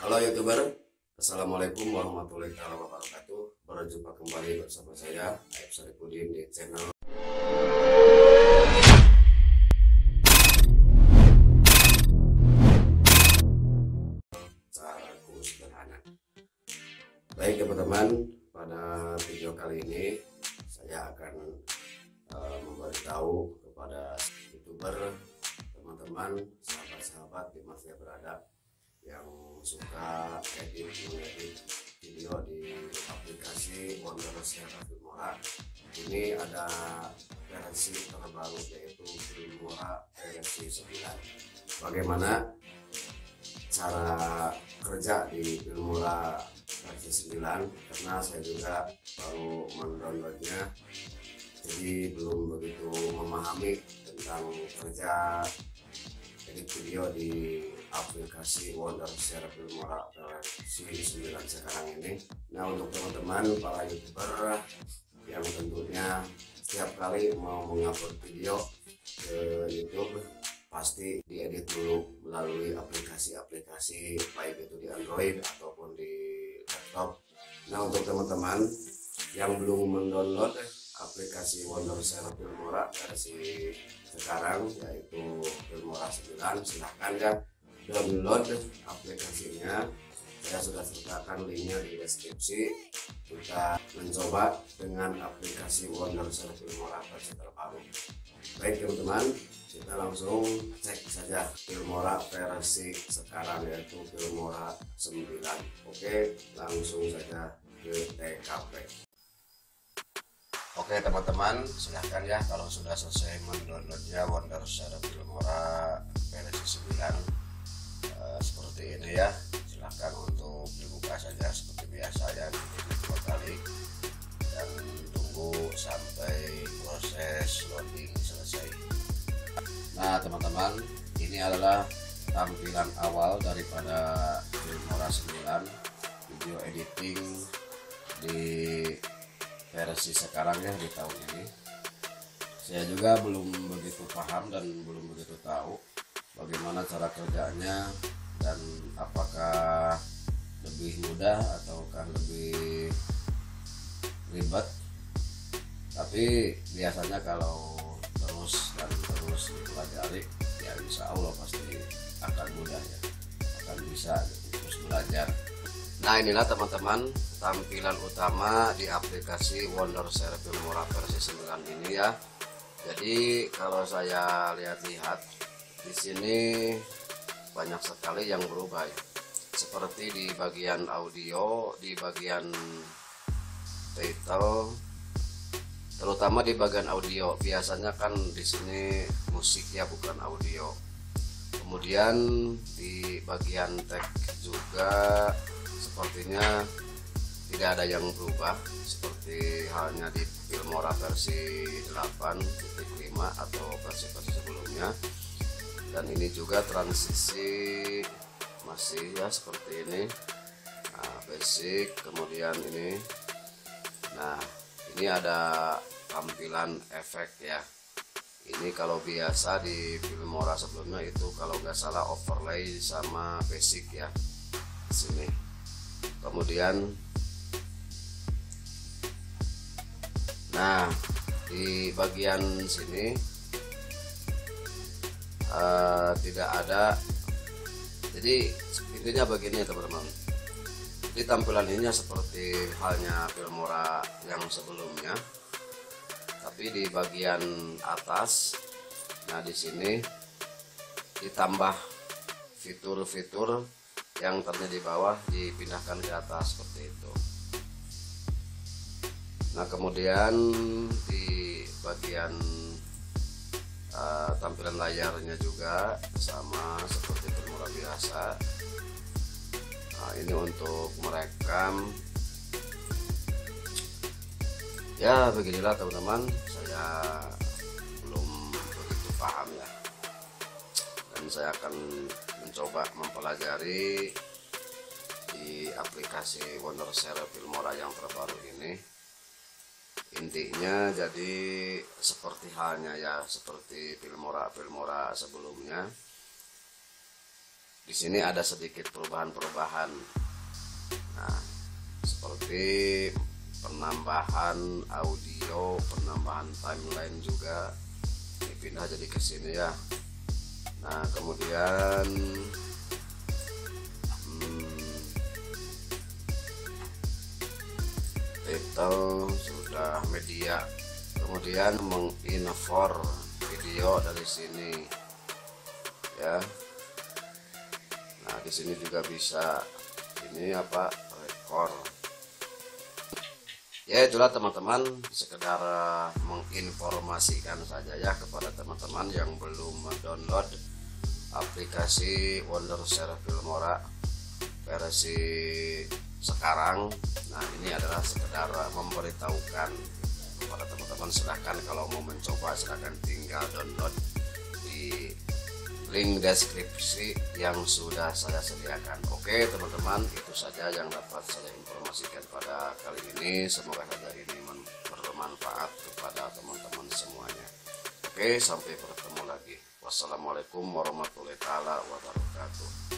Halo YouTuber, Assalamualaikum warahmatullahi wabarakatuh. Berjumpa kembali bersama saya Aib Saripudin di channel Caraku Sederhana. Baik teman-teman, pada video kali ini saya akan memberitahu kepada YouTuber, teman-teman, sahabat-sahabat dimanapun berada yang suka mengedit video di aplikasi Wondershare Filmora. Ini ada versi terbaru yaitu Filmora versi 9. Bagaimana cara kerja di Filmora versi 9, karena saya juga baru mendownloadnya, jadi belum begitu memahami tentang kerja edit video di aplikasi Wondershare Filmora versi 9 sekarang ini. Nah, untuk teman-teman para YouTuber yang tentunya setiap kali mau mengupload video ke YouTube pasti diedit dulu melalui aplikasi-aplikasi baik itu di Android ataupun di laptop. Nah, untuk teman-teman yang belum mendownload aplikasi Wondershare Filmora versi sekarang yaitu Filmora 9, silahkan ya download aplikasinya. Saya sudah sertakan linknya di deskripsi. Kita mencoba dengan aplikasi Wondershare Filmora versi terbaru. Baik teman-teman, kita langsung cek saja Filmora versi sekarang yaitu Filmora 9. Oke, langsung saja ke TKP. Oke teman-teman, silahkan ya kalau sudah selesai mendownloadnya Wondershare Filmora versi 9 seperti ini ya, silahkan untuk dibuka saja seperti biasa ya, dua kali dan tunggu sampai proses loading selesai. Nah teman-teman, ini adalah tampilan awal daripada Filmora 9 video editing di versi sekarang ya, di tahun ini. Saya juga belum begitu paham dan belum begitu tahu bagaimana cara kerjanya dan apakah lebih mudah ataukah lebih ribet. Tapi biasanya kalau terus dipelajari ya insya Allah pasti akan mudah ya, akan bisa terus belajar. Nah, inilah teman-teman tampilan utama di aplikasi Wondershare Filmora versi 9 ini ya. Jadi kalau saya lihat-lihat di sini banyak sekali yang berubah ya. Seperti di bagian audio, di bagian title, terutama di bagian audio. Biasanya kan di sini musik ya, bukan audio. Kemudian di bagian teks juga sepertinya tidak ada yang berubah seperti halnya di Filmora versi 8.5 atau versi-versi sebelumnya. Dan ini juga transisi masih ya seperti ini. Nah, basic, kemudian ini. Nah, ini ada tampilan efek ya. Ini kalau biasa di Filmora sebelumnya itu kalau nggak salah overlay sama basic ya di sini. Kemudian nah di bagian sini tidak ada, jadi intinya begini ya teman-teman. Di tampilan ini seperti halnya Filmora yang sebelumnya, tapi di bagian atas, nah di sini ditambah fitur-fitur yang ternyata di bawah dipindahkan ke atas seperti itu. Nah kemudian di bagian tampilan layarnya juga sama seperti Filmora biasa. Nah ini untuk merekam ya, beginilah teman-teman. Saya belum begitu paham ya, dan saya akan mencoba mempelajari di aplikasi Wondershare Filmora yang terbaru ini. Intinya jadi seperti halnya ya seperti Filmora sebelumnya. di sini ada sedikit perubahan-perubahan. Nah, seperti penambahan audio, penambahan timeline juga dipindah jadi ke sini ya. Nah, kemudian title sudah media, kemudian mengimport video dari sini ya. Nah, di sini juga bisa ini apa, record. Ya itulah teman-teman, sekedar menginformasikan saja ya kepada teman-teman yang belum mendownload aplikasi Wondershare Filmora versi sekarang. Nah, ini adalah sekedar memberitahukan kepada teman-teman, silahkan kalau mau mencoba silahkan tinggal download di link deskripsi yang sudah saya sediakan. Oke teman-teman, itu saja yang dapat saya informasikan pada kali ini. Semoga saja ini bermanfaat kepada teman-teman semuanya. Oke, sampai bertemu lagi. Wassalamualaikum warahmatullahi wabarakatuh.